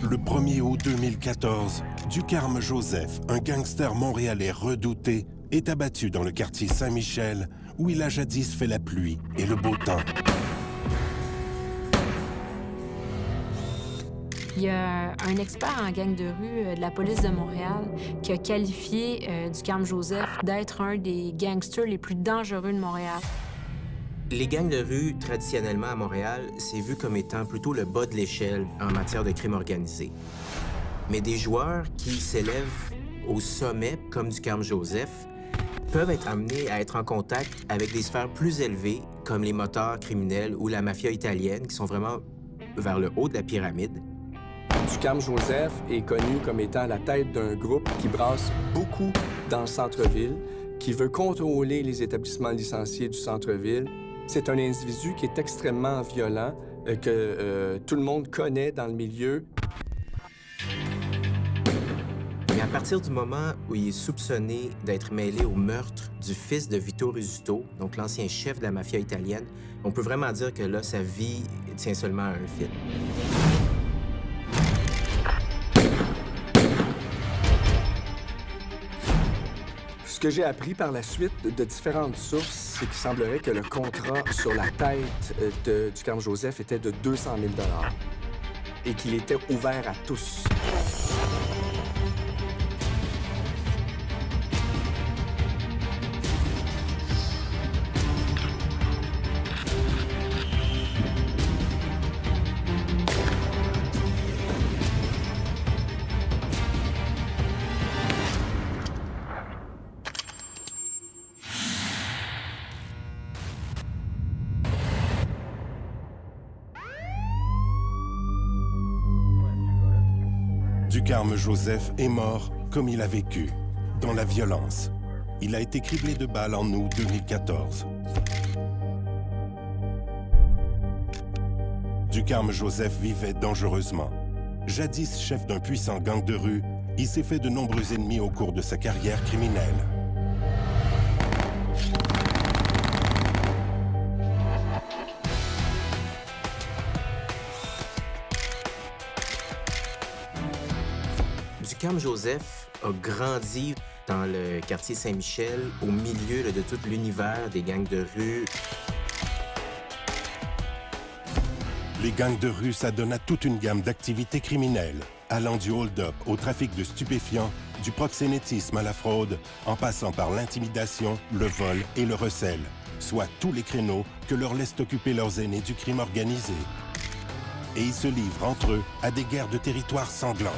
Le 1er août 2014, Ducarme Joseph, un gangster montréalais redouté, est abattu dans le quartier Saint-Michel, où il a jadis fait la pluie et le beau temps. Il y a un expert en gang de rue de la police de Montréal qui a qualifié Ducarme Joseph d'être un des gangsters les plus dangereux de Montréal. Les gangs de rue, traditionnellement à Montréal, c'est vu comme étant plutôt le bas de l'échelle en matière de crime organisé. Mais des joueurs qui s'élèvent au sommet, comme Ducarme Joseph, peuvent être amenés à être en contact avec des sphères plus élevées, comme les motards criminels ou la mafia italienne, qui sont vraiment vers le haut de la pyramide. Ducarme Joseph est connu comme étant la tête d'un groupe qui brasse beaucoup dans le centre-ville, qui veut contrôler les établissements licenciés du centre-ville. C'est un individu qui est extrêmement violent, que tout le monde connaît dans le milieu. Mais à partir du moment où il est soupçonné d'être mêlé au meurtre du fils de Vito Rizzuto, donc l'ancien chef de la mafia italienne, on peut vraiment dire que là, sa vie tient seulement à un fil. Ce que j'ai appris par la suite de différentes sources, c'est qu'il semblerait que le contrat sur la tête de Ducarme Joseph était de 200 000 $ et qu'il était ouvert à tous. Ducarme Joseph est mort comme il a vécu, dans la violence. Il a été criblé de balles en août 2014. Ducarme Joseph vivait dangereusement. Jadis chef d'un puissant gang de rue, il s'est fait de nombreux ennemis au cours de sa carrière criminelle. Ducarme Joseph a grandi dans le quartier Saint-Michel, au milieu de tout l'univers des gangs de rue. Les gangs de rue s'adonnent à toute une gamme d'activités criminelles, allant du hold-up au trafic de stupéfiants, du proxénétisme à la fraude, en passant par l'intimidation, le vol et le recel, soit tous les créneaux que leur laissent occuper leurs aînés du crime organisé. Et ils se livrent entre eux à des guerres de territoire sanglantes.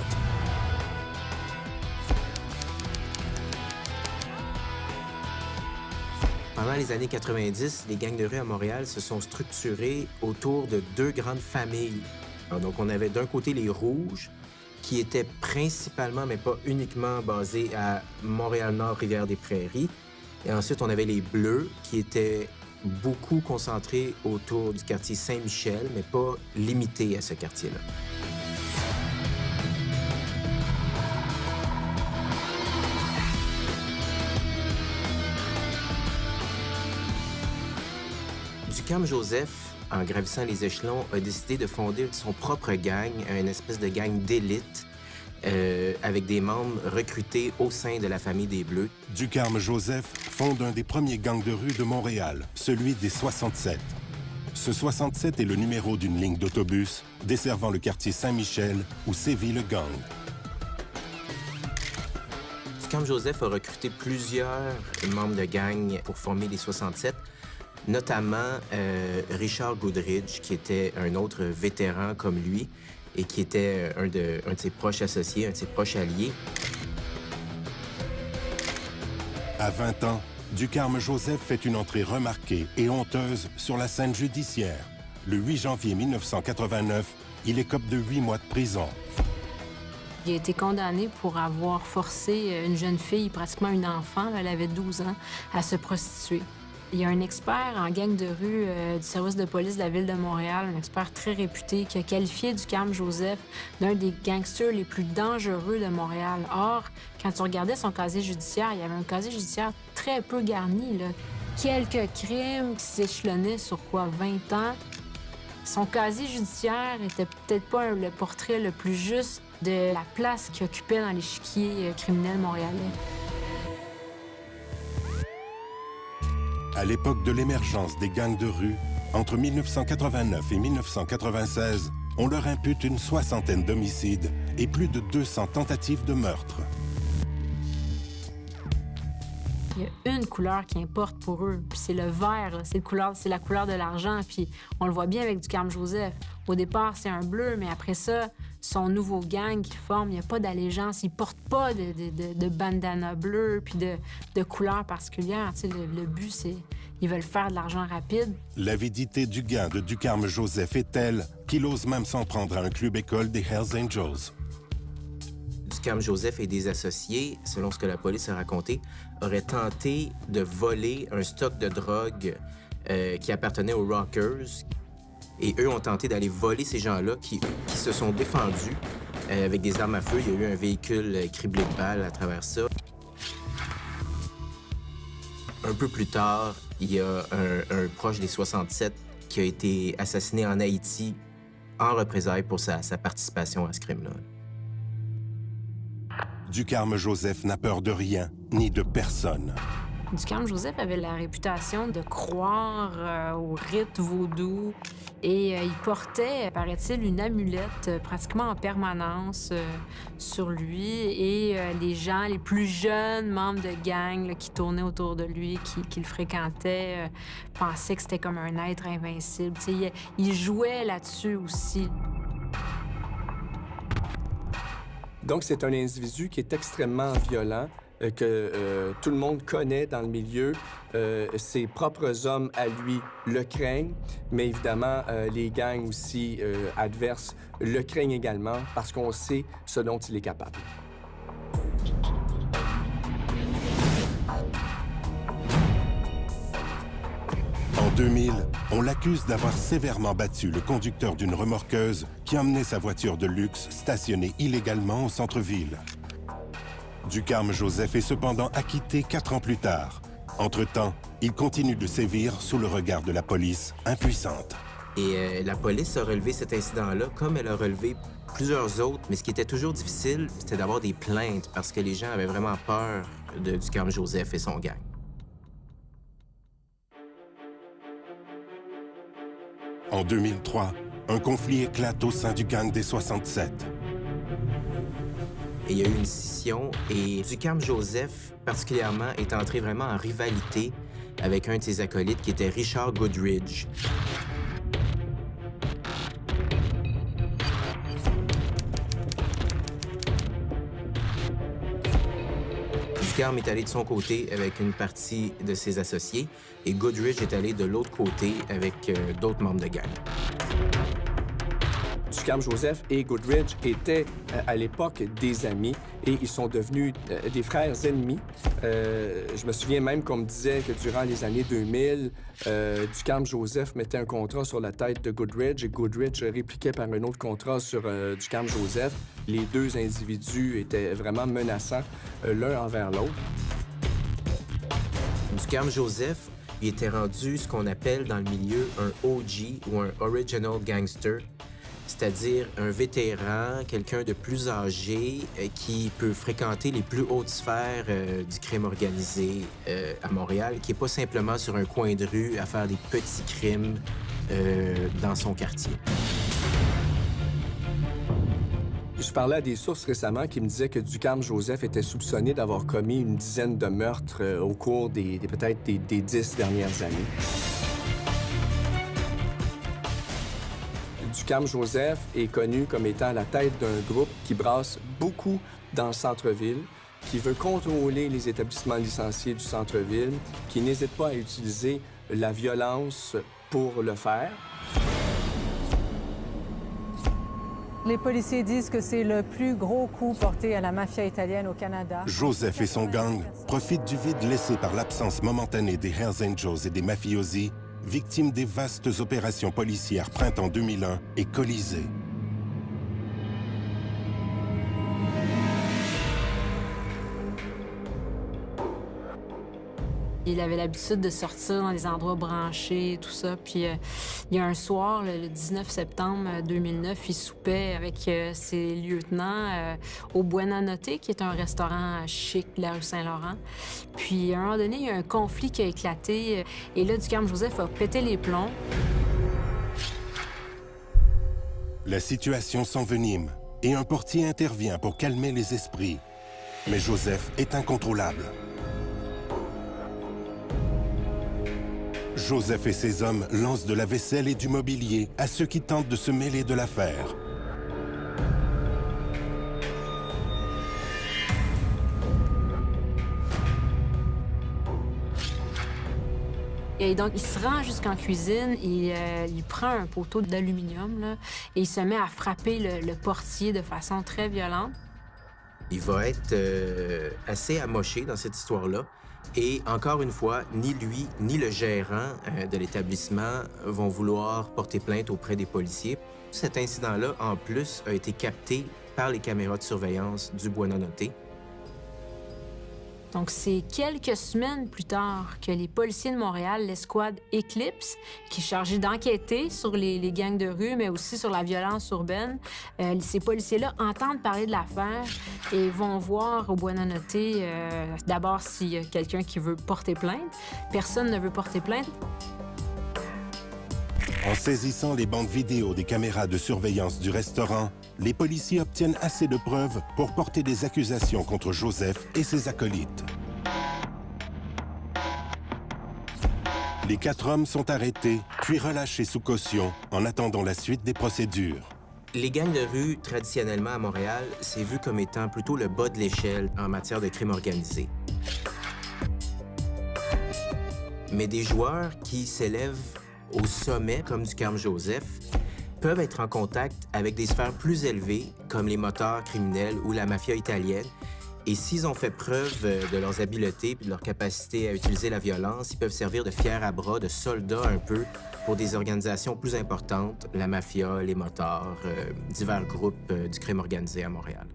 Pendant les années 90, les gangs de rue à Montréal se sont structurés autour de deux grandes familles. Alors, donc, on avait d'un côté les Rouges, qui étaient principalement, mais pas uniquement, basés à Montréal-Nord, Rivière-des-Prairies. Et ensuite, on avait les Bleus, qui étaient beaucoup concentrés autour du quartier Saint-Michel, mais pas limités à ce quartier-là. Ducarme Joseph, en gravissant les échelons, a décidé de fonder son propre gang, une espèce de gang d'élite, avec des membres recrutés au sein de la famille des Bleus. Ducarme Joseph fonde un des premiers gangs de rue de Montréal, celui des 67. Ce 67 est le numéro d'une ligne d'autobus desservant le quartier Saint-Michel où sévit le gang. Ducarme Joseph a recruté plusieurs membres de gang pour former les 67, notamment Richard Goodridge, qui était un autre vétéran comme lui et qui était un de ses proches associés, un de ses proches alliés. À 20 ans, Ducarme Joseph fait une entrée remarquée et honteuse sur la scène judiciaire. Le 8 janvier 1989, il écope de 8 mois de prison. Il a été condamné pour avoir forcé une jeune fille, pratiquement une enfant, elle avait 12 ans, à se prostituer. Il y a un expert en gang de rue du service de police de la Ville de Montréal, un expert très réputé, qui a qualifié Ducarme Joseph d'un des gangsters les plus dangereux de Montréal. Or, quand tu regardais son casier judiciaire, il y avait un casier judiciaire très peu garni, là. Quelques crimes qui s'échelonnaient sur quoi, 20 ans. Son casier judiciaire était peut-être pas le portrait le plus juste de la place qu'il occupait dans l'échiquier criminel montréalais. À l'époque de l'émergence des gangs de rue, entre 1989 et 1996, on leur impute une 60aine d'homicides et plus de 200 tentatives de meurtre. Il y a une couleur qui importe pour eux, puis c'est le vert, là. C'est la couleur de l'argent, puis on le voit bien avec Ducarme Joseph. Au départ, c'est un bleu, mais après ça, son nouveau gang qu'il forme, il n'y a pas d'allégeance, il porte pas de bandana bleu, puis de couleur particulière. Tu sais, le but, c'est ils veulent faire de l'argent rapide. L'avidité du gain de Ducarme Joseph est telle qu'il ose même s'en prendre à un club-école des Hells Angels. Ducarme Joseph et des associés, selon ce que la police a raconté, auraient tenté de voler un stock de drogue qui appartenait aux Rockers. Et eux ont tenté d'aller voler ces gens-là qui se sont défendus avec des armes à feu. Il y a eu un véhicule criblé de balles à travers ça. Un peu plus tard, il y a un proche des 67 qui a été assassiné en Haïti en représailles pour sa participation à ce crime-là. Ducarme Joseph n'a peur de rien, ni de personne. Ducarme Joseph avait la réputation de croire au rite vaudou et il portait, paraît-il, une amulette pratiquement en permanence sur lui et les gens, les plus jeunes membres de gang là, qui tournaient autour de lui, qui le fréquentaient, pensaient que c'était comme un être invincible. Il jouait là-dessus aussi. Donc, c'est un individu qui est extrêmement violent, que tout le monde connaît dans le milieu. Ses propres hommes à lui le craignent, mais évidemment, les gangs aussi adverses le craignent également parce qu'on sait ce dont il est capable. En 2000, on l'accuse d'avoir sévèrement battu le conducteur d'une remorqueuse qui emmenait sa voiture de luxe stationnée illégalement au centre-ville. Ducarme Joseph est cependant acquitté 4 ans plus tard. Entre-temps, il continue de sévir sous le regard de la police, impuissante. Et la police a relevé cet incident-là comme elle a relevé plusieurs autres, mais ce qui était toujours difficile, c'était d'avoir des plaintes parce que les gens avaient vraiment peur de Ducarme Joseph et son gang. En 2003, un conflit éclate au sein du gang des 67. Et il y a eu une scission et Ducarme Joseph, particulièrement, est entré vraiment en rivalité avec un de ses acolytes qui était Richard Goodridge. Ducarme est allé de son côté avec une partie de ses associés et Goodridge est allé de l'autre côté avec d'autres membres de gang. Ducarme Joseph et Goodridge étaient à l'époque des amis et ils sont devenus des frères ennemis. Je me souviens même qu'on me disait que durant les années 2000, Ducarme Joseph mettait un contrat sur la tête de Goodridge et Goodridge répliquait par un autre contrat sur Ducarme Joseph. Les deux individus étaient vraiment menaçants l'un envers l'autre. Ducarme Joseph, il était rendu ce qu'on appelle dans le milieu un OG ou un Original Gangster, c'est-à-dire un vétéran, quelqu'un de plus âgé qui peut fréquenter les plus hautes sphères du crime organisé à Montréal, qui n'est pas simplement sur un coin de rue à faire des petits crimes dans son quartier. Je parlais à des sources récemment qui me disaient que Ducarme Joseph était soupçonné d'avoir commis une dizaine de meurtres au cours peut-être des 10 dernières années. Ducarme Joseph est connu comme étant la tête d'un groupe qui brasse beaucoup dans le centre-ville, qui veut contrôler les établissements licenciés du centre-ville, qui n'hésite pas à utiliser la violence pour le faire. Les policiers disent que c'est le plus gros coup porté à la mafia italienne au Canada. Joseph et son gang profitent du vide laissé par l'absence momentanée des Hells Angels et des mafiosi, victimes des vastes opérations policières printemps 2001 et Colisée. Il Il avait l'habitude de sortir dans des endroits branchés, tout ça. Puis il y a un soir, le 19 septembre 2009, il soupait avec ses lieutenants au Buonanotte, qui est un restaurant chic de la rue Saint-Laurent. Puis à un moment donné, il y a un conflit qui a éclaté. Et là, Ducarme-Joseph a pété les plombs. La situation s'envenime et un portier intervient pour calmer les esprits. Mais Joseph est incontrôlable. Joseph et ses hommes lancent de la vaisselle et du mobilier à ceux qui tentent de se mêler de l'affaire. Et donc, il se rend jusqu'en cuisine, il prend un poteau d'aluminium là, et il se met à frapper le portier de façon très violente. Il va être assez amoché dans cette histoire-là. Et encore une fois, ni lui ni le gérant de l'établissement vont vouloir porter plainte auprès des policiers. Cet incident-là, en plus, a été capté par les caméras de surveillance du Buonanotte. Donc, c'est quelques semaines plus tard que les policiers de Montréal, l'escouade Eclipse, qui est chargée d'enquêter sur les gangs de rue, mais aussi sur la violence urbaine, ces policiers-là entendent parler de l'affaire et vont voir au Buonanotte d'abord s'il y a quelqu'un qui veut porter plainte. Personne ne veut porter plainte. En saisissant les bandes vidéo des caméras de surveillance du restaurant, les policiers obtiennent assez de preuves pour porter des accusations contre Joseph et ses acolytes. Les 4 hommes sont arrêtés, puis relâchés sous caution en attendant la suite des procédures. Les gangs de rue, traditionnellement à Montréal, c'est vu comme étant plutôt le bas de l'échelle en matière de crime organisé. Mais des joueurs qui s'élèvent au sommet, comme Ducarme-Joseph, peuvent être en contact avec des sphères plus élevées, comme les motards criminels ou la mafia italienne. Et s'ils ont fait preuve de leurs habiletés et de leur capacité à utiliser la violence, ils peuvent servir de fiers à bras, de soldats un peu, pour des organisations plus importantes, la mafia, les motards, divers groupes du crime organisé à Montréal.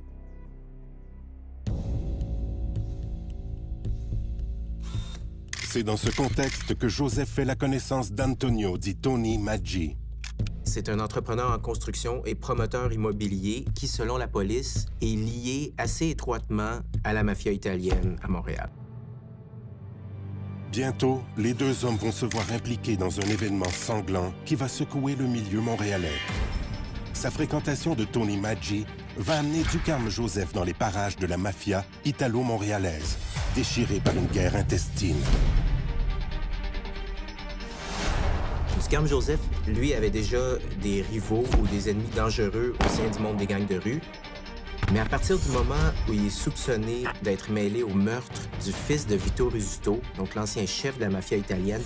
C'est dans ce contexte que Joseph fait la connaissance d'Antonio dit Tony Maggi. C'est un entrepreneur en construction et promoteur immobilier qui, selon la police, est lié assez étroitement à la mafia italienne à Montréal. Bientôt, les 2 hommes vont se voir impliqués dans un événement sanglant qui va secouer le milieu montréalais. Sa fréquentation de Tony Maggi va amener Ducarme-Joseph dans les parages de la mafia italo-montréalaise, déchirée par une guerre intestine. Ducarme-Joseph, lui, avait déjà des rivaux ou des ennemis dangereux au sein du monde des gangs de rue. Mais à partir du moment où il est soupçonné d'être mêlé au meurtre du fils de Vito Rizzuto, donc l'ancien chef de la mafia italienne,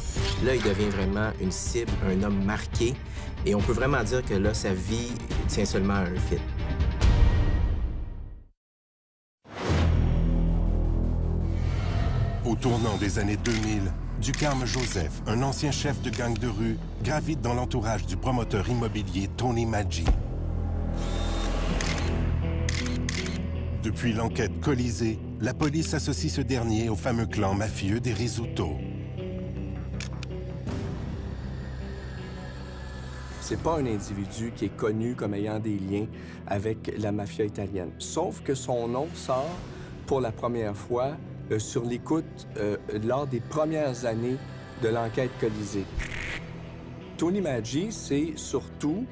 là, il devient vraiment une cible, un homme marqué. Et on peut vraiment dire que là, sa vie tient seulement à un fil. Au tournant des années 2000, Ducarme-Joseph, un ancien chef de gang de rue, gravite dans l'entourage du promoteur immobilier Tony Maggi. Depuis l'enquête Colisée, la police associe ce dernier au fameux clan mafieux des Rizzuto. C'est pas un individu qui est connu comme ayant des liens avec la mafia italienne. Sauf que son nom sort pour la première fois sur l'écoute lors des premières années de l'enquête Colisée. Tony Maggi, c'est surtout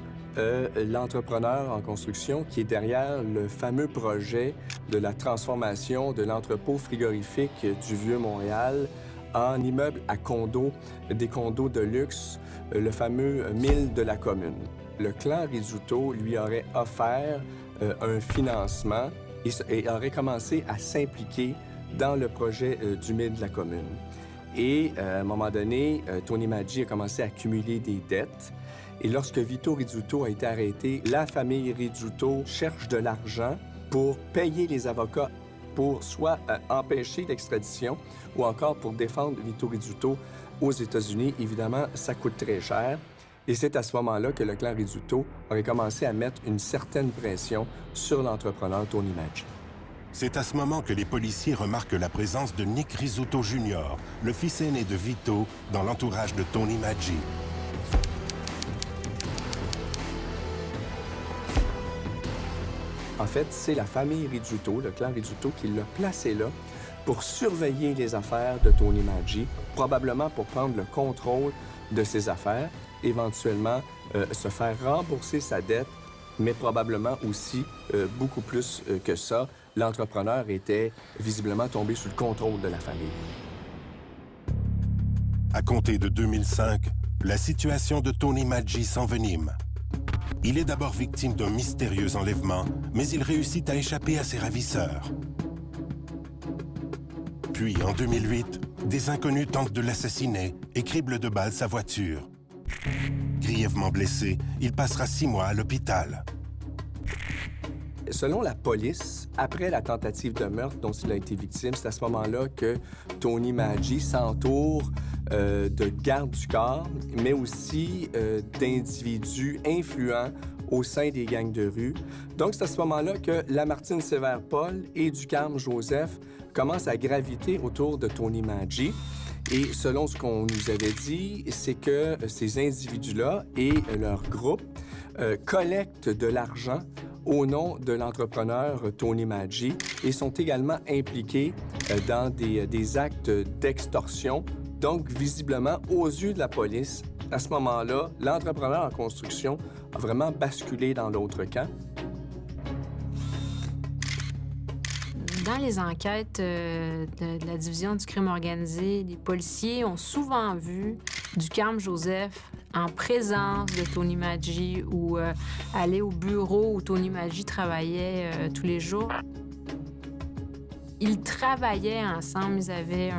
l'entrepreneur en construction qui est derrière le fameux projet de la transformation de l'entrepôt frigorifique du Vieux-Montréal en immeuble à condos, des condos de luxe, le fameux 1000 de la commune. Le clan Rizzuto lui aurait offert un financement et aurait commencé à s'impliquer dans le projet du 1000 de la commune. Et à un moment donné, Tony Maggi a commencé à accumuler des dettes. Et lorsque Vito Rizzuto a été arrêté, la famille Rizzuto cherche de l'argent pour payer les avocats pour soit empêcher l'extradition ou encore pour défendre Vito Rizzuto aux États-Unis. Évidemment, ça coûte très cher. Et c'est à ce moment-là que le clan Rizzuto aurait commencé à mettre une certaine pression sur l'entrepreneur Tony Maggi. C'est à ce moment que les policiers remarquent la présence de Nick Rizzuto Jr., le fils aîné de Vito, dans l'entourage de Tony Maggi. En fait, c'est la famille Rizzuto, le clan Rizzuto, qui l'a placé là pour surveiller les affaires de Tony Maggi, probablement pour prendre le contrôle de ses affaires, éventuellement se faire rembourser sa dette, mais probablement aussi, beaucoup plus que ça, l'entrepreneur était visiblement tombé sous le contrôle de la famille. À compter de 2005, la situation de Tony Maggi s'envenime. Il est d'abord victime d'un mystérieux enlèvement, mais il réussit à échapper à ses ravisseurs. Puis, en 2008, des inconnus tentent de l'assassiner et criblent de balles sa voiture. Grièvement blessé, il passera 6 mois à l'hôpital. Selon la police, après la tentative de meurtre dont il a été victime, c'est à ce moment-là que Tony Maggi s'entoure de gardes du corps, mais aussi d'individus influents au sein des gangs de rue. Donc, c'est à ce moment-là que Lamartine Sévère-Paul et Ducarme Joseph commencent à graviter autour de Tony Maggi. Et selon ce qu'on nous avait dit, c'est que ces individus-là et leur groupe collectent de l'argent au nom de l'entrepreneur Tony Maggi et sont également impliqués dans des actes d'extorsion. Donc, visiblement, aux yeux de la police, à ce moment-là, l'entrepreneur en construction a vraiment basculé dans l'autre camp. Dans les enquêtes de la division du crime organisé, les policiers ont souvent vu Ducarme Joseph en présence de Tony Maggi ou aller au bureau où Tony Maggi travaillait tous les jours. Ils travaillaient ensemble, ils avaient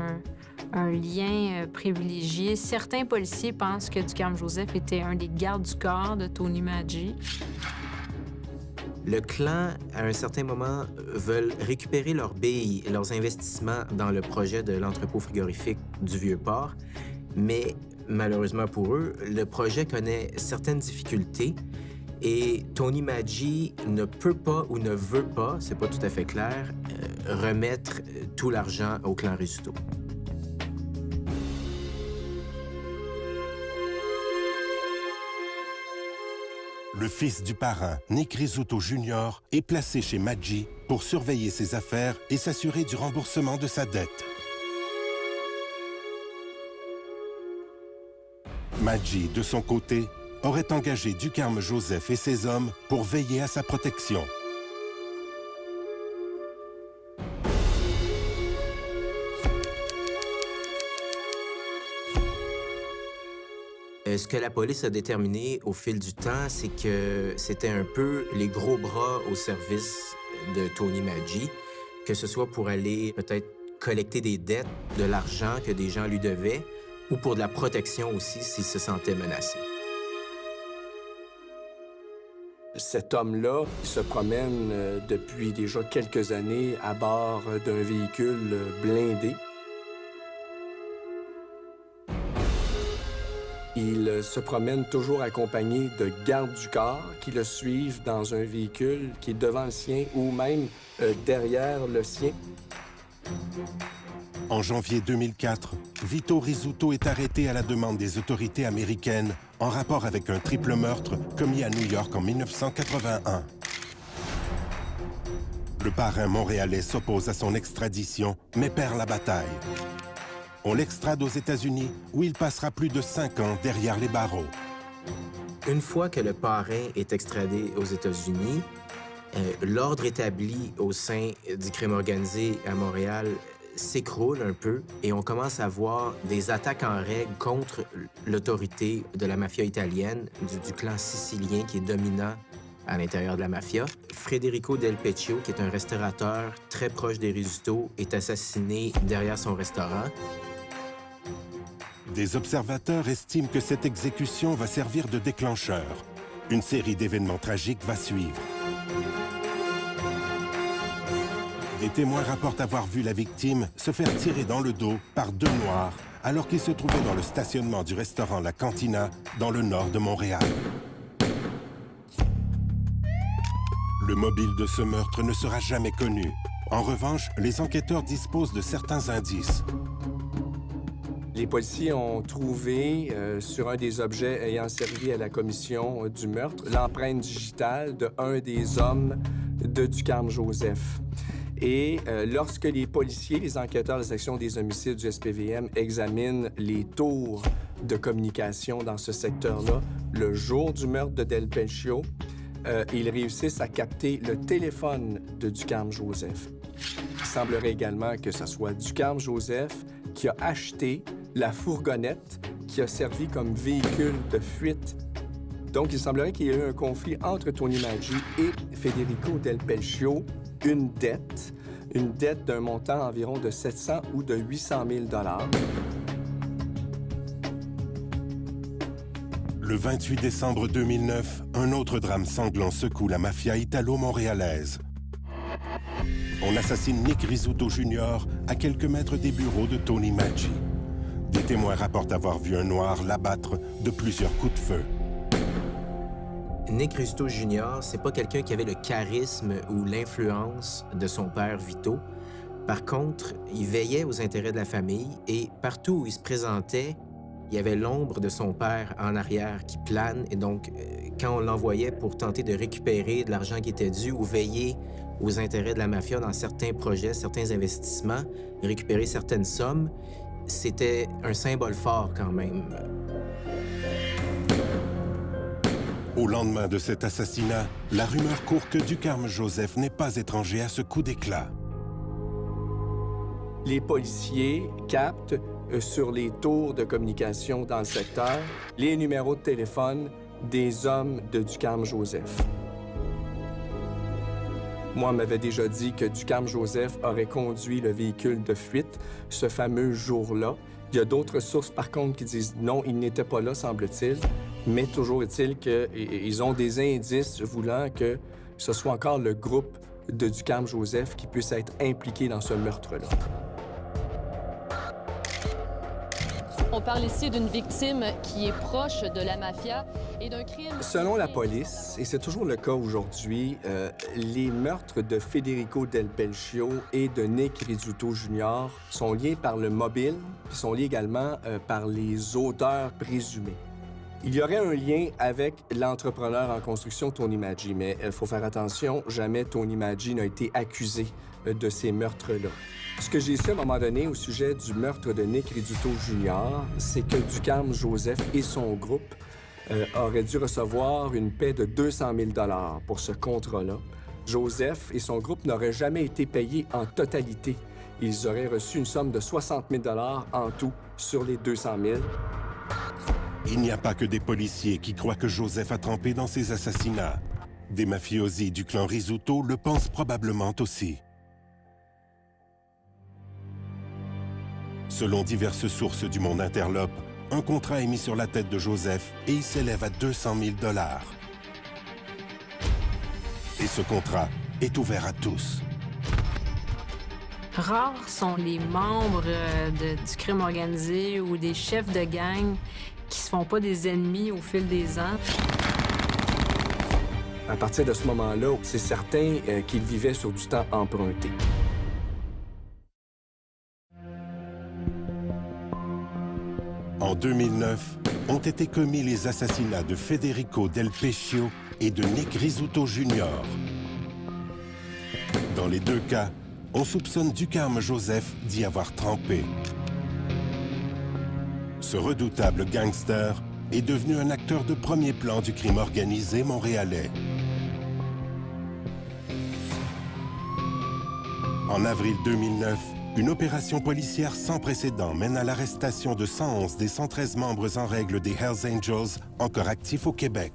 un lien privilégié. Certains policiers pensent que Ducarme Joseph était un des gardes du corps de Tony Maggi. Le clan, à un certain moment, veulent récupérer leurs billes, leurs investissements dans le projet de l'entrepôt frigorifique du Vieux-Port, mais malheureusement pour eux, le projet connaît certaines difficultés et Tony Maggi ne peut pas ou ne veut pas, c'est pas tout à fait clair, remettre tout l'argent au clan Rizzuto. Le fils du parrain, Nick Rizzuto Jr., est placé chez Maggi pour surveiller ses affaires et s'assurer du remboursement de sa dette. Maggi, de son côté, aurait engagé Ducarme Joseph et ses hommes pour veiller à sa protection. Ce que la police a déterminé au fil du temps, c'est que c'était un peu les gros bras au service de Tony Maggi, que ce soit pour aller peut-être collecter des dettes, de l'argent que des gens lui devaient, ou pour de la protection aussi s'il se sentait menacé. Cet homme-là se promène depuis déjà quelques années à bord d'un véhicule blindé. Il se promène toujours accompagné de gardes du corps qui le suivent dans un véhicule qui est devant le sien ou même derrière le sien. En janvier 2004, Vito Rizzuto est arrêté à la demande des autorités américaines en rapport avec un triple meurtre commis à New York en 1981. Le parrain montréalais s'oppose à son extradition, mais perd la bataille. On l'extrade aux États-Unis, où il passera plus de 5 ans derrière les barreaux. Une fois que le parrain est extradé aux États-Unis, l'ordre établi au sein du crime organisé à Montréal s'écroule un peu et on commence à voir des attaques en règle contre l'autorité de la mafia italienne, du clan sicilien qui est dominant à l'intérieur de la mafia. Federico Del Peccio, qui est un restaurateur très proche des Rizzuto, est assassiné derrière son restaurant. Des observateurs estiment que cette exécution va servir de déclencheur. Une série d'événements tragiques va suivre. Des témoins rapportent avoir vu la victime se faire tirer dans le dos par 2 Noirs alors qu'il se trouvait dans le stationnement du restaurant La Cantina dans le nord de Montréal. Le mobile de ce meurtre ne sera jamais connu. En revanche, les enquêteurs disposent de certains indices. Les policiers ont trouvé sur un des objets ayant servi à la commission du meurtre l'empreinte digitale d'un des hommes de Ducarme Joseph. Et lorsque les policiers, les enquêteurs de la section des homicides du SPVM examinent les tours de communication dans ce secteur-là, le jour du meurtre de Del Pelcio, ils réussissent à capter le téléphone de Ducarme Joseph. Il semblerait également que ce soit Ducarme Joseph qui a acheté la fourgonnette qui a servi comme véhicule de fuite. Donc, il semblerait qu'il y ait eu un conflit entre Tony Maggi et Federico Del Pelcio, une dette d'un montant environ de 700 ou de 800 000 $. Le 28 décembre 2009, un autre drame sanglant secoue la mafia italo-montréalaise. On assassine Nick Rizzuto Jr. à quelques mètres des bureaux de Tony Maggi. Des témoins rapportent avoir vu un noir l'abattre de plusieurs coups de feu. Nick Rizzuto Jr., c'est pas quelqu'un qui avait le charisme ou l'influence de son père Vito. Par contre, il veillait aux intérêts de la famille et partout où il se présentait, il y avait l'ombre de son père en arrière qui plane. Et donc, quand on l'envoyait pour tenter de récupérer de l'argent qui était dû ou veiller aux intérêts de la mafia dans certains projets, certains investissements, récupérer certaines sommes, c'était un symbole fort quand même. Au lendemain de cet assassinat, la rumeur court que Ducarme Joseph n'est pas étranger à ce coup d'éclat. Les policiers captent sur les tours de communication dans le secteur les numéros de téléphone des hommes de Ducarme Joseph. Moi, on m'avait déjà dit que Ducarme Joseph aurait conduit le véhicule de fuite ce fameux jour-là. Il y a d'autres sources, par contre, qui disent non, il n'était pas là, semble-t-il. Mais toujours est-il qu'ils ont des indices voulant que ce soit encore le groupe de Ducarme Joseph qui puisse être impliqué dans ce meurtre-là. On parle ici d'une victime qui est proche de la mafia et d'un crime... Selon la police, et c'est toujours le cas aujourd'hui, les meurtres de Federico Del Pelcio et de Nick Rizzuto Jr. sont liés par le mobile, puis sont liés également par les auteurs présumés. Il y aurait un lien avec l'entrepreneur en construction Tony Maggi, mais il faut faire attention, jamais Tony Maggi n'a été accusé de ces meurtres-là. Ce que j'ai su à un moment donné au sujet du meurtre de Nick Rizzuto Jr., c'est que Ducarme Joseph et son groupe auraient dû recevoir une paie de 200 000 $ pour ce contrat-là. Joseph et son groupe n'auraient jamais été payés en totalité. Ils auraient reçu une somme de 60 000 $ en tout sur les 200 000. Il n'y a pas que des policiers qui croient que Joseph a trempé dans ces assassinats. Des mafiosi du clan Rizzuto le pensent probablement aussi. Selon diverses sources du monde interlope, un contrat est mis sur la tête de Joseph et il s'élève à 200 000 $. Et ce contrat est ouvert à tous. Rares sont les membres du crime organisé ou des chefs de gang qui se font pas des ennemis au fil des ans. À partir de ce moment-là, c'est certain qu'ils vivaient sur du temps emprunté. En 2009, ont été commis les assassinats de Federico Del Pelcio et de Nick Rizzuto Jr. Dans les deux cas, on soupçonne Ducarme Joseph d'y avoir trempé. Ce redoutable gangster est devenu un acteur de premier plan du crime organisé montréalais. En avril 2009, une opération policière sans précédent mène à l'arrestation de 111 des 113 membres en règle des Hells Angels encore actifs au Québec.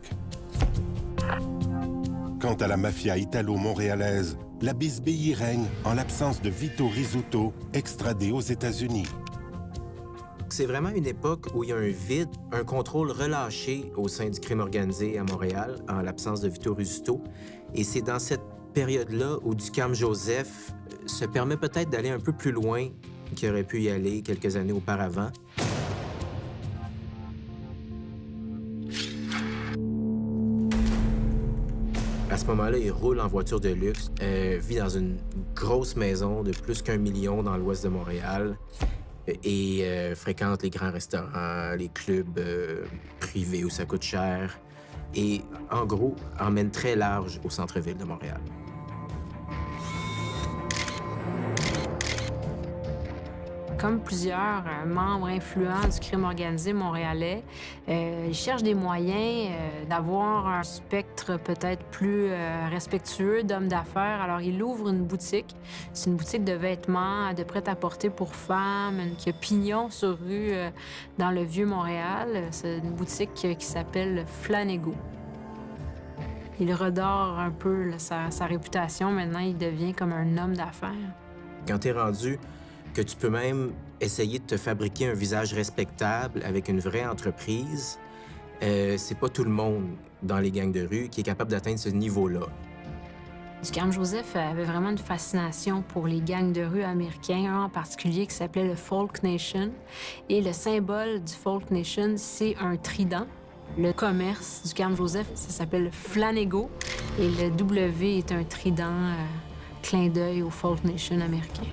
Quant à la mafia italo-montréalaise, la bisbille règne en l'absence de Vito Rizzuto, extradé aux États-Unis. C'est vraiment une époque où il y a un vide, un contrôle relâché au sein du crime organisé à Montréal, en l'absence de Vito Rizzuto. Et c'est dans cette période-là où Ducarme Joseph se permet peut-être d'aller un peu plus loin qu'il aurait pu y aller quelques années auparavant. À ce moment-là, il roule en voiture de luxe, vit dans une grosse maison de plus qu'1 million dans l'ouest de Montréal et fréquente les grands restaurants, les clubs privés où ça coûte cher et, en gros, emmène très large au centre-ville de Montréal. Comme plusieurs membres influents du crime organisé montréalais, ils cherchent des moyens d'avoir un spectre peut-être plus respectueux d'hommes d'affaires. Alors, il ouvre une boutique. C'est une boutique de vêtements, de prêt-à-porter pour femmes, qui a pignon sur rue dans le Vieux-Montréal. C'est une boutique qui s'appelle Flanago. Il redore un peu là, sa réputation. Maintenant, il devient comme un homme d'affaires. Quand t'es rendu que tu peux même essayer de te fabriquer un visage respectable avec une vraie entreprise, c'est pas tout le monde dans les gangs de rue qui est capable d'atteindre ce niveau-là. Ducarme Joseph avait vraiment une fascination pour les gangs de rue américains, un en particulier qui s'appelait le Folk Nation. Et le symbole du Folk Nation, c'est un trident. Le commerce du Ducarme Joseph, ça s'appelle Flanago. Et le W est un trident, clin d'œil au Folk Nation américain.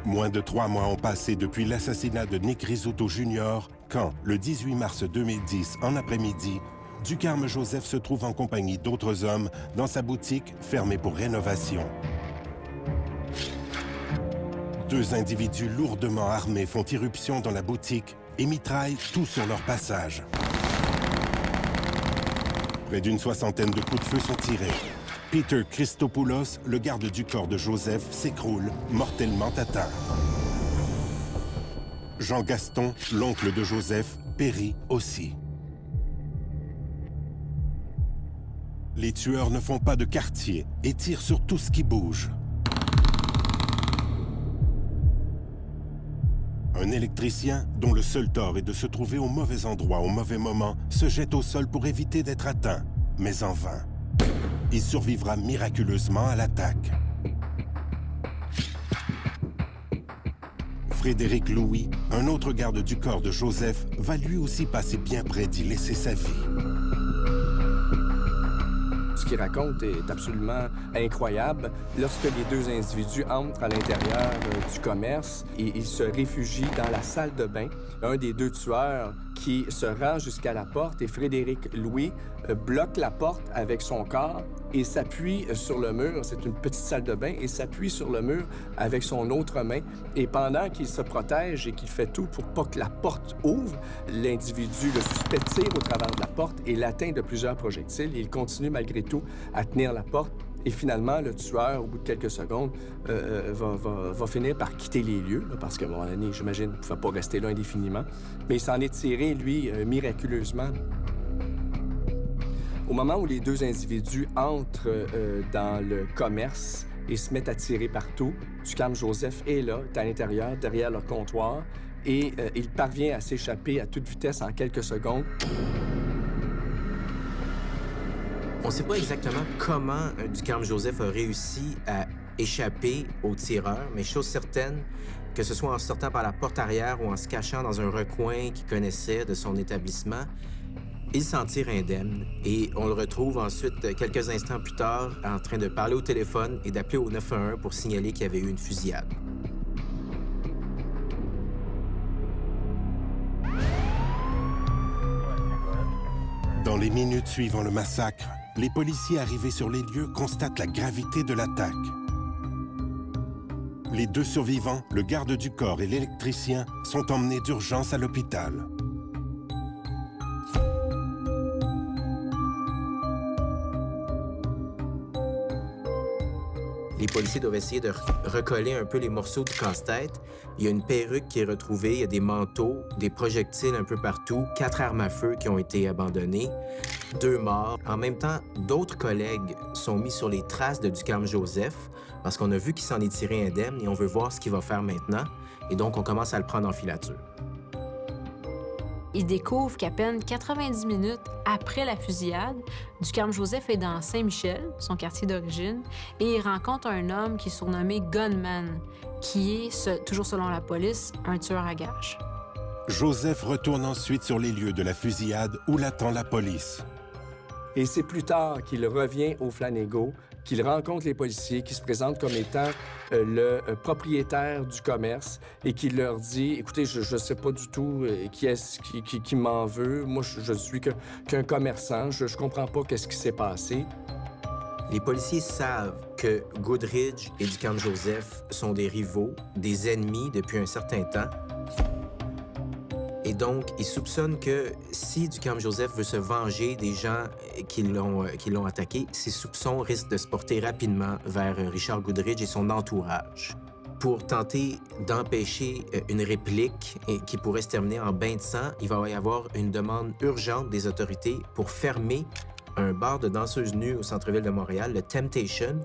Moins de 3 mois ont passé depuis l'assassinat de Nick Rizzuto Jr. quand, le 18 mars 2010, en après-midi, Ducarme Joseph se trouve en compagnie d'autres hommes dans sa boutique fermée pour rénovation. 2 individus lourdement armés font irruption dans la boutique et mitraillent tout sur leur passage. Près d'une 60aine de coups de feu sont tirés. Peter Christopoulos, le garde du corps de Joseph, s'écroule, mortellement atteint. Jean Gaston, l'oncle de Joseph, périt aussi. Les tueurs ne font pas de quartier et tirent sur tout ce qui bouge. Un électricien, dont le seul tort est de se trouver au mauvais endroit au mauvais moment, se jette au sol pour éviter d'être atteint, mais en vain. Il survivra miraculeusement à l'attaque. Frédéric Louis, un autre garde du corps de Joseph, va lui aussi passer bien près d'y laisser sa vie. Ce qu'il raconte est absolument incroyable. Lorsque les 2 individus entrent à l'intérieur du commerce, ils se réfugient dans la salle de bain. Un des 2 tueurs qui se rend jusqu'à la porte et Frédéric Louis bloque la porte avec son corps et s'appuie sur le mur. C'est une petite salle de bain et s'appuie sur le mur avec son autre main. Et pendant qu'il se protège et qu'il fait tout pour pas que la porte ouvre, l'individu, le suspect, tire au travers de la porte et l'atteint de plusieurs projectiles. Il continue malgré tout à tenir la porte. Et finalement, le tueur, au bout de quelques secondes, va finir par quitter les lieux, là, parce qu'à un moment donné, j'imagine, il ne pouvait pas rester là indéfiniment. Mais il s'en est tiré, lui, miraculeusement. Au moment où les 2 individus entrent dans le commerce et se mettent à tirer partout, Ducarme Joseph est là, est à l'intérieur, derrière le comptoir, et il parvient à s'échapper à toute vitesse en quelques secondes. On ne sait pas exactement comment Ducarme Joseph a réussi à échapper aux tireurs, mais chose certaine, que ce soit en sortant par la porte arrière ou en se cachant dans un recoin qu'il connaissait de son établissement, il s'en tire indemne et on le retrouve ensuite, quelques instants plus tard, en train de parler au téléphone et d'appeler au 911 pour signaler qu'il y avait eu une fusillade. Dans les minutes suivant le massacre, les policiers arrivés sur les lieux constatent la gravité de l'attaque. Les 2 survivants, le garde du corps et l'électricien, sont emmenés d'urgence à l'hôpital. Les policiers doivent essayer de recoller un peu les morceaux du casse-tête. Il y a une perruque qui est retrouvée, il y a des manteaux, des projectiles un peu partout, 4 armes à feu qui ont été abandonnées, 2 morts. En même temps, d'autres collègues sont mis sur les traces de Ducarme Joseph parce qu'on a vu qu'il s'en est tiré indemne et on veut voir ce qu'il va faire maintenant. Et donc, on commence à le prendre en filature. Il découvre qu'à peine 90 minutes après la fusillade, Ducarme Joseph est dans Saint-Michel, son quartier d'origine, et il rencontre un homme qui est surnommé Gunman, qui est, toujours selon la police, un tueur à gages. Joseph retourne ensuite sur les lieux de la fusillade où l'attend la police. Et c'est plus tard qu'il revient au Flanagan, qu'il rencontre les policiers, qui se présentent comme étant le propriétaire du commerce et qui leur dit « Écoutez, je ne sais pas du tout qui est-ce qui m'en veut. Moi, je suis qu'un commerçant. Je comprends pas qu'est-ce qui s'est passé. » Les policiers savent que Goodridge et Ducharme Joseph sont des rivaux, des ennemis depuis un certain temps. Et donc, ils soupçonnent que si Ducharme Joseph veut se venger des gens qui l'ont attaqué, ses soupçons risquent de se porter rapidement vers Richard Goodridge et son entourage. Pour tenter d'empêcher une réplique qui pourrait se terminer en bain de sang, il va y avoir une demande urgente des autorités pour fermer un bar de danseuses nues au centre-ville de Montréal, le Temptation,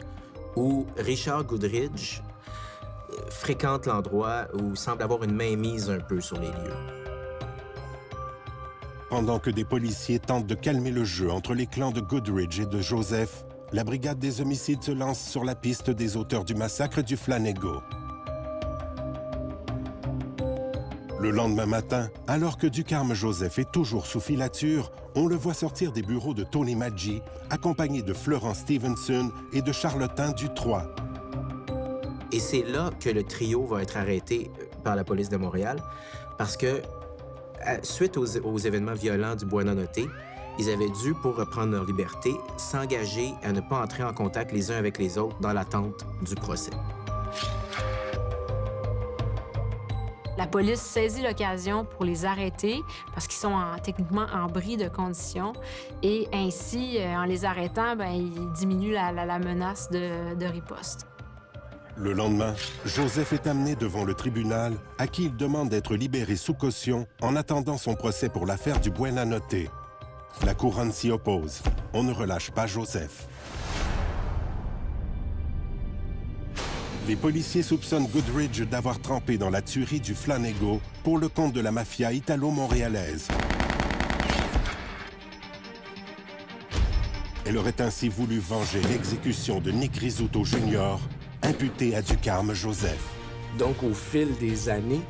où Richard Goodridge fréquente l'endroit où semble avoir une mainmise un peu sur les lieux. Pendant que des policiers tentent de calmer le jeu entre les clans de Goodridge et de Joseph, la brigade des homicides se lance sur la piste des auteurs du massacre du Flanagan. Le lendemain matin, alors que Ducharme Joseph est toujours sous filature, on le voit sortir des bureaux de Tony Maggi, accompagné de Florence Stevenson et de Charlotin Dutroy. Et c'est là que le trio va être arrêté par la police de Montréal, parce que suite aux événements violents du Buonanotte, ils avaient dû, pour reprendre leur liberté, s'engager à ne pas entrer en contact les uns avec les autres dans l'attente du procès. La police saisit l'occasion pour les arrêter parce qu'ils sont techniquement en bris de condition. Et ainsi, en les arrêtant, ils diminuent la menace de riposte. Le lendemain, Joseph est amené devant le tribunal, à qui il demande d'être libéré sous caution en attendant son procès pour l'affaire du Buonanotte. La couronne s'y oppose. On ne relâche pas Joseph. Les policiers soupçonnent Goodridge d'avoir trempé dans la tuerie du Flanagan pour le compte de la mafia italo-montréalaise. Elle aurait ainsi voulu venger l'exécution de Nick Rizzuto Jr., imputé à Ducharme Joseph. Donc, au fil des années,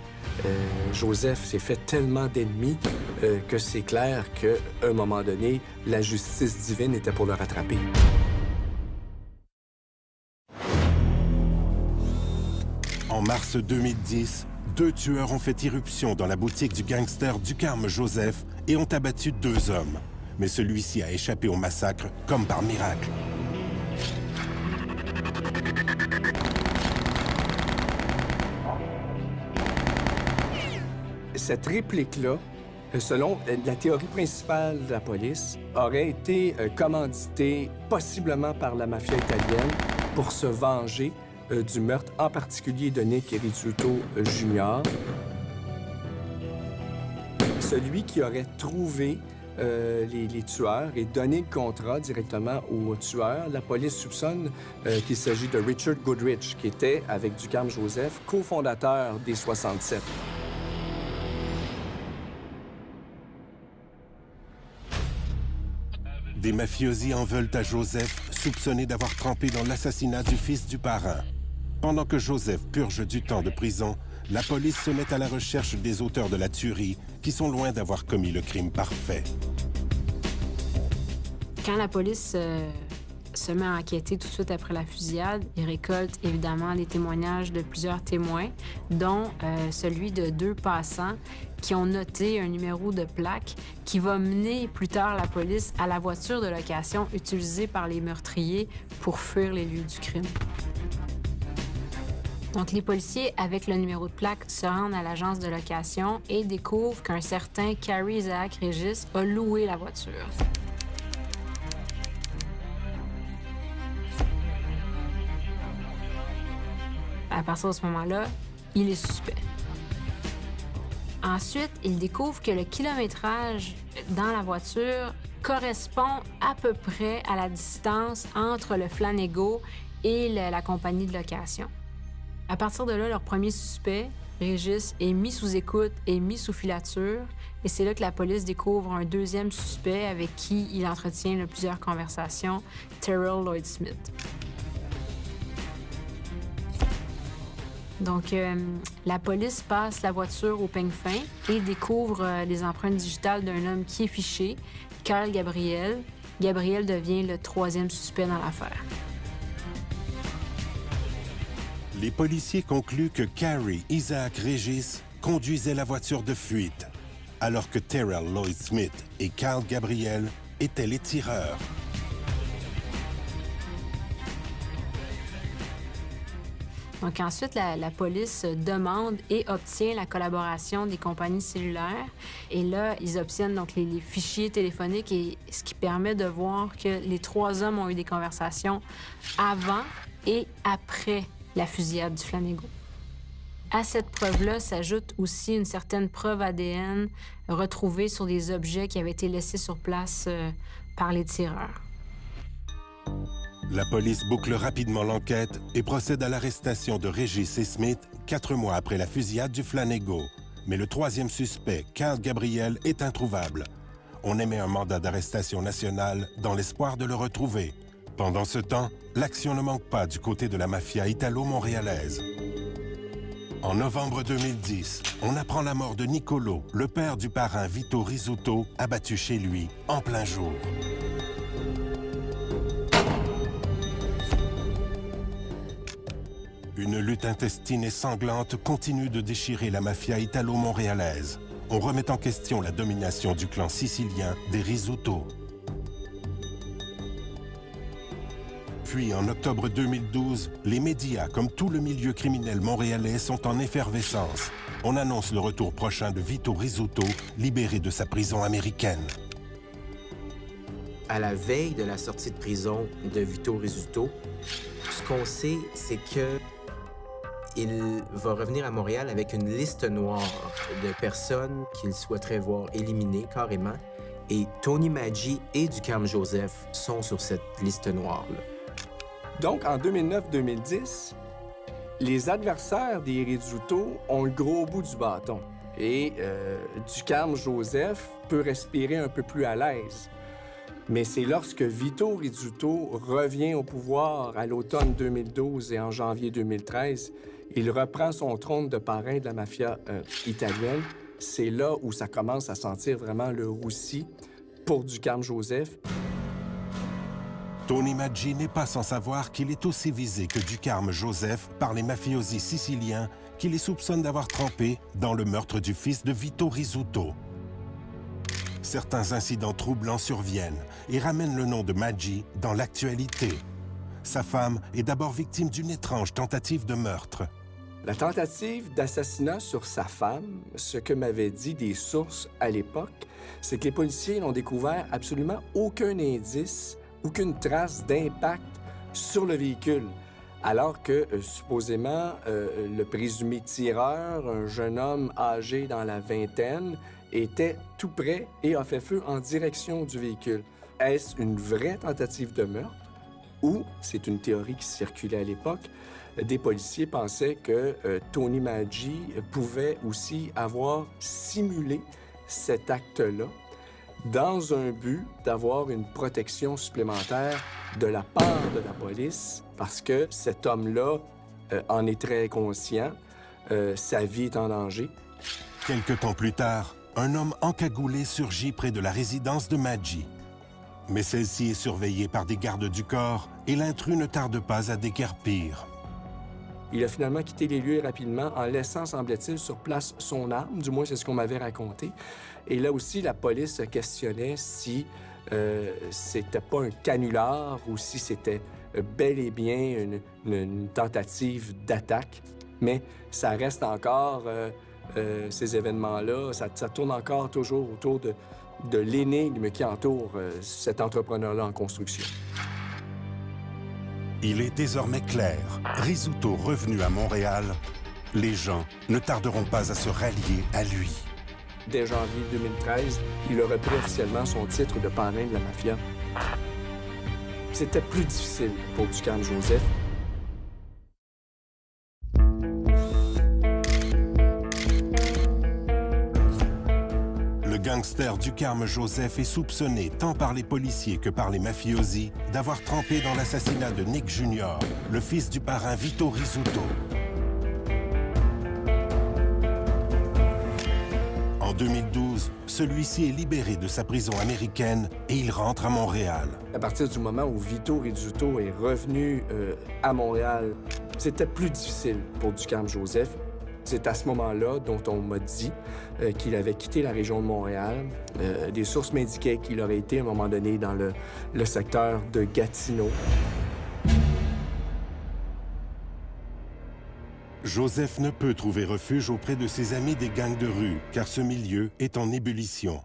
Joseph s'est fait tellement d'ennemis que c'est clair qu'à un moment donné, la justice divine était pour le rattraper. En mars 2010, 2 tueurs ont fait irruption dans la boutique du gangster Ducharme Joseph et ont abattu 2 hommes. Mais celui-ci a échappé au massacre comme par miracle. Cette réplique-là, selon la théorie principale de la police, aurait été commanditée possiblement par la mafia italienne pour se venger du meurtre, en particulier de Nick Rizzuto Jr. Celui qui aurait trouvé les tueurs et donné le contrat directement aux tueurs, la police soupçonne qu'il s'agit de Richard Goodridge, qui était, avec Ducharme Joseph, cofondateur des 67. Des mafiosi en veulent à Joseph, soupçonné d'avoir trempé dans l'assassinat du fils du parrain. Pendant que Joseph purge du temps de prison, la police se met à la recherche des auteurs de la tuerie, qui sont loin d'avoir commis le crime parfait. Quand la police se met à enquêter tout de suite après la fusillade, ils récoltent évidemment des témoignages de plusieurs témoins, dont celui de 2 passants qui ont noté un numéro de plaque qui va mener plus tard la police à la voiture de location utilisée par les meurtriers pour fuir les lieux du crime. Donc, les policiers, avec le numéro de plaque, se rendent à l'agence de location et découvrent qu'un certain Carrie Isaac Régis a loué la voiture. À partir de ce moment-là, il est suspect. Ensuite, il découvre que le kilométrage dans la voiture correspond à peu près à la distance entre le Flanagan et la compagnie de location. À partir de là, leur premier suspect, Régis, est mis sous écoute et mis sous filature. Et c'est là que la police découvre un deuxième suspect avec qui il entretient plusieurs conversations, Terrell Lloyd Smith. Donc, la police passe la voiture au peigne fin et découvre les empreintes digitales d'un homme qui est fiché, Carl Gabriel, Gabriel devient le 3e suspect dans l'affaire. Les policiers concluent que Carrie Isaac Regis conduisait la voiture de fuite, alors que Terrell Lloyd Smith et Carl Gabriel étaient les tireurs. Donc ensuite, la police demande et obtient la collaboration des compagnies cellulaires. Et là, ils obtiennent donc les fichiers téléphoniques, et ce qui permet de voir que les 3 hommes ont eu des conversations avant et après la fusillade du Flanagan. À cette preuve-là s'ajoute aussi une certaine preuve ADN retrouvée sur des objets qui avaient été laissés sur place par les tireurs. La police boucle rapidement l'enquête et procède à l'arrestation de Regis et Smith 4 mois après la fusillade du Flanagan. Mais le 3e suspect, Carl Gabriel, est introuvable. On émet un mandat d'arrestation nationale dans l'espoir de le retrouver. Pendant ce temps, l'action ne manque pas du côté de la mafia italo-montréalaise. En novembre 2010, on apprend la mort de Nicolo, le père du parrain Vito Rizzuto, abattu chez lui en plein jour. Une lutte intestine et sanglante continue de déchirer la mafia italo-montréalaise. On remet en question la domination du clan sicilien des Rizzuto. Puis, en octobre 2012, les médias, comme tout le milieu criminel montréalais, sont en effervescence. On annonce le retour prochain de Vito Rizzuto, libéré de sa prison américaine. À la veille de la sortie de prison de Vito Rizzuto, ce qu'on sait, c'est que il va revenir à Montréal avec une liste noire de personnes qu'il souhaiterait voir éliminées carrément. Et Tony Maggi et Ducarme Joseph sont sur cette liste noire-là. Donc, en 2009-2010, les adversaires des Rizzuto ont le gros bout du bâton. Et Ducarme Joseph peut respirer un peu plus à l'aise. Mais c'est lorsque Vito Rizzuto revient au pouvoir à l'automne 2012 et en janvier 2013, il reprend son trône de parrain de la mafia italienne. C'est là où ça commence à sentir vraiment le roussi pour Ducarme Joseph. Tony Maggi n'est pas sans savoir qu'il est aussi visé que Ducarme Joseph par les mafiosi siciliens qui les soupçonnent d'avoir trempé dans le meurtre du fils de Vito Rizzuto. Certains incidents troublants surviennent et ramènent le nom de Maggi dans l'actualité. Sa femme est d'abord victime d'une étrange tentative de meurtre. La tentative d'assassinat sur sa femme, ce que m'avaient dit des sources à l'époque, c'est que les policiers n'ont découvert absolument aucun indice, aucune trace d'impact sur le véhicule, alors que, supposément, le présumé tireur, un jeune homme âgé dans la vingtaine, était tout près et a fait feu en direction du véhicule. Est-ce une vraie tentative de meurtre ou c'est une théorie qui circulait à l'époque? Des policiers pensaient que Tony Maggi pouvait aussi avoir simulé cet acte-là dans un but d'avoir une protection supplémentaire de la part de la police parce que cet homme-là en est très conscient, sa vie est en danger. Quelque temps plus tard, un homme encagoulé surgit près de la résidence de Maggi. Mais celle-ci est surveillée par des gardes du corps et l'intrus ne tarde pas à déguerpir. Il a finalement quitté les lieux rapidement en laissant, semble-t-il, sur place son arme. Du moins, c'est ce qu'on m'avait raconté. Et là aussi, la police questionnait si c'était pas un canular ou si c'était bel et bien une tentative d'attaque. Mais ça reste encore, ces événements-là, ça tourne encore toujours autour de l'énigme qui entoure cet entrepreneur-là en construction. Il est désormais clair, Rizzuto revenu à Montréal, les gens ne tarderont pas à se rallier à lui. Dès janvier 2013, il a repris officiellement son titre de parrain de la mafia. C'était plus difficile pour Ducarme Joseph. Le gangster Ducarme Joseph est soupçonné tant par les policiers que par les mafiosi d'avoir trempé dans l'assassinat de Nick Jr., le fils du parrain Vito Rizzuto. En 2012, celui-ci est libéré de sa prison américaine et il rentre à Montréal. À partir du moment où Vito Rizzuto est revenu à Montréal, c'était plus difficile pour Ducarme Joseph. C'est à ce moment-là dont on m'a dit qu'il avait quitté la région de Montréal. Des sources m'indiquaient qu'il aurait été à un moment donné dans le secteur de Gatineau. Joseph ne peut trouver refuge auprès de ses amis des gangs de rue, car ce milieu est en ébullition.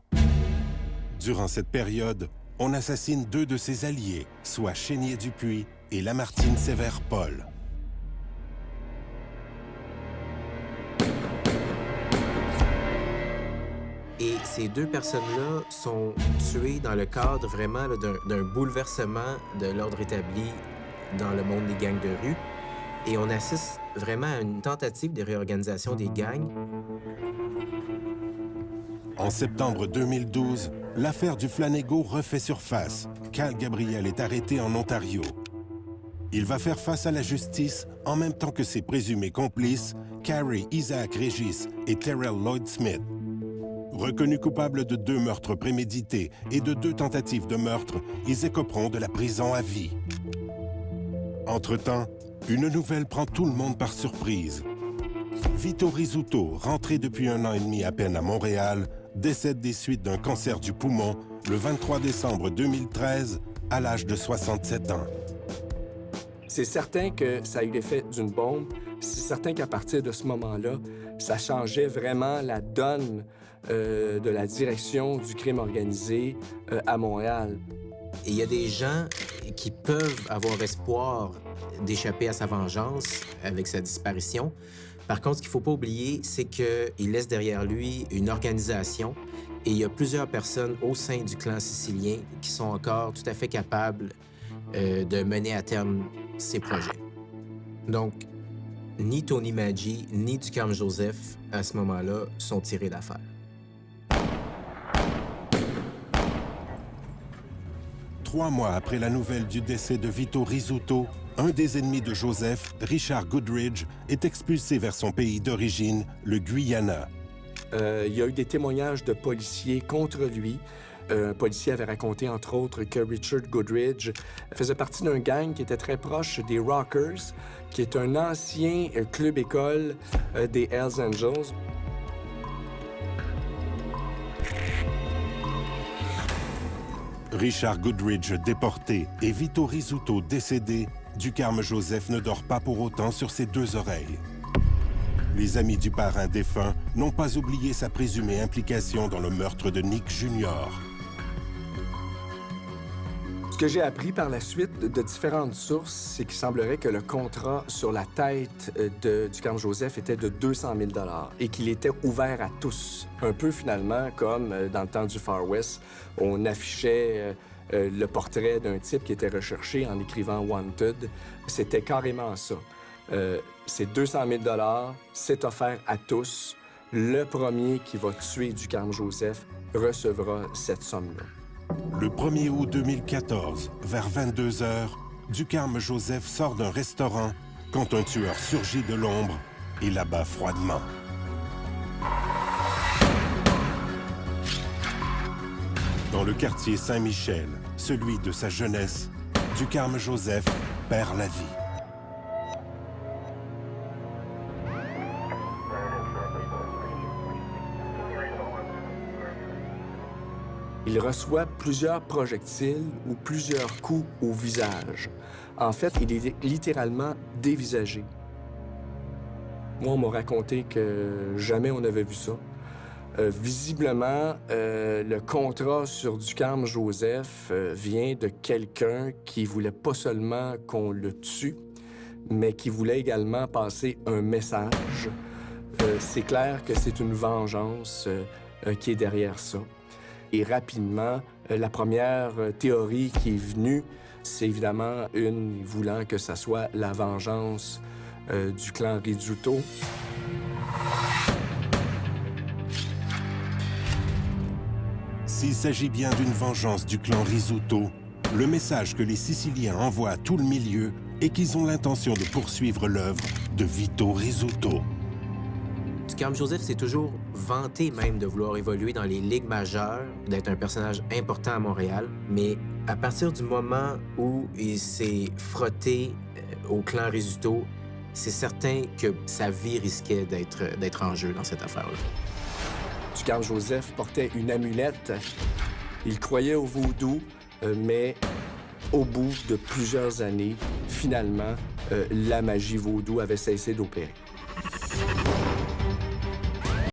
Durant cette période, on assassine 2 de ses alliés, soit Chénier Dupuis et Lamartine Sévère-Paul. Et ces 2 personnes-là sont tuées dans le cadre vraiment d'un bouleversement de l'ordre établi dans le monde des gangs de rue. Et on assiste vraiment à une tentative de réorganisation des gangs. En septembre 2012, l'affaire du Flanego refait surface. Cal Gabriel est arrêté en Ontario. Il va faire face à la justice en même temps que ses présumés complices, Carrie Isaac Régis et Terrell Lloyd Smith. Reconnus coupables de 2 meurtres prémédités et de 2 tentatives de meurtre, ils écoperont de la prison à vie. Entre-temps, une nouvelle prend tout le monde par surprise. Vito Rizzuto, rentré depuis 1 an et demi à peine à Montréal, décède des suites d'un cancer du poumon le 23 décembre 2013 à l'âge de 67 ans. C'est certain que ça a eu l'effet d'une bombe. C'est certain qu'à partir de ce moment-là, ça changeait vraiment la donne de la direction du crime organisé à Montréal. Et il y a des gens qui peuvent avoir espoir d'échapper à sa vengeance avec sa disparition. Par contre, ce qu'il ne faut pas oublier, c'est qu'il laisse derrière lui une organisation et il y a plusieurs personnes au sein du clan sicilien qui sont encore tout à fait capables de mener à terme ses projets. Donc, ni Tony Maggi, ni Ducarme Joseph, à ce moment-là, sont tirés d'affaire. Trois mois après la nouvelle du décès de Vito Rizzuto, un des ennemis de Joseph, Richard Goodridge, est expulsé vers son pays d'origine, le Guyana. Il y a eu des témoignages de policiers contre lui. Un policier avait raconté, entre autres, que Richard Goodridge faisait partie d'un gang qui était très proche des Rockers, qui est un ancien club-école des Hells Angels. Richard Goodridge déporté et Vito Rizzuto décédé, Ducarme Joseph ne dort pas pour autant sur ses 2 oreilles. Les amis du parrain défunt n'ont pas oublié sa présumée implication dans le meurtre de Nick Jr. Ce que j'ai appris par la suite de différentes sources, c'est qu'il semblerait que le contrat sur la tête de Ducarme Joseph était de 200 000 $ et qu'il était ouvert à tous. Un peu finalement comme dans le temps du Far West, on affichait le portrait d'un type qui était recherché en écrivant « Wanted ». C'était carrément ça. C'est 200 000 $, c'est offert à tous. Le premier qui va tuer Ducarme Joseph recevra cette somme-là. Le 1er août 2014, vers 22 h, Ducarme Joseph sort d'un restaurant quand un tueur surgit de l'ombre et l'abat froidement. Dans le quartier Saint-Michel, celui de sa jeunesse, Ducarme Joseph perd la vie. Il reçoit plusieurs projectiles ou plusieurs coups au visage. En fait, il est littéralement dévisagé. Moi, on m'a raconté que jamais on avait vu ça. Visiblement, le contrat sur Ducarme Joseph vient de quelqu'un qui voulait pas seulement qu'on le tue, mais qui voulait également passer un message. C'est clair que c'est une vengeance qui est derrière ça. Et rapidement, la première théorie qui est venue, c'est évidemment une voulant que ça soit la vengeance du clan Rizzuto. S'il s'agit bien d'une vengeance du clan Rizzuto, le message que les Siciliens envoient à tout le milieu est qu'ils ont l'intention de poursuivre l'œuvre de Vito Rizzuto. Ducarme Joseph s'est toujours vanté même de vouloir évoluer dans les ligues majeures, d'être un personnage important à Montréal, mais à partir du moment où il s'est frotté au clan Rizzuto, c'est certain que sa vie risquait d'être en jeu dans cette affaire-là. Ducarme Joseph portait une amulette. Il croyait au vaudou, mais au bout de plusieurs années, finalement, la magie vaudou avait cessé d'opérer.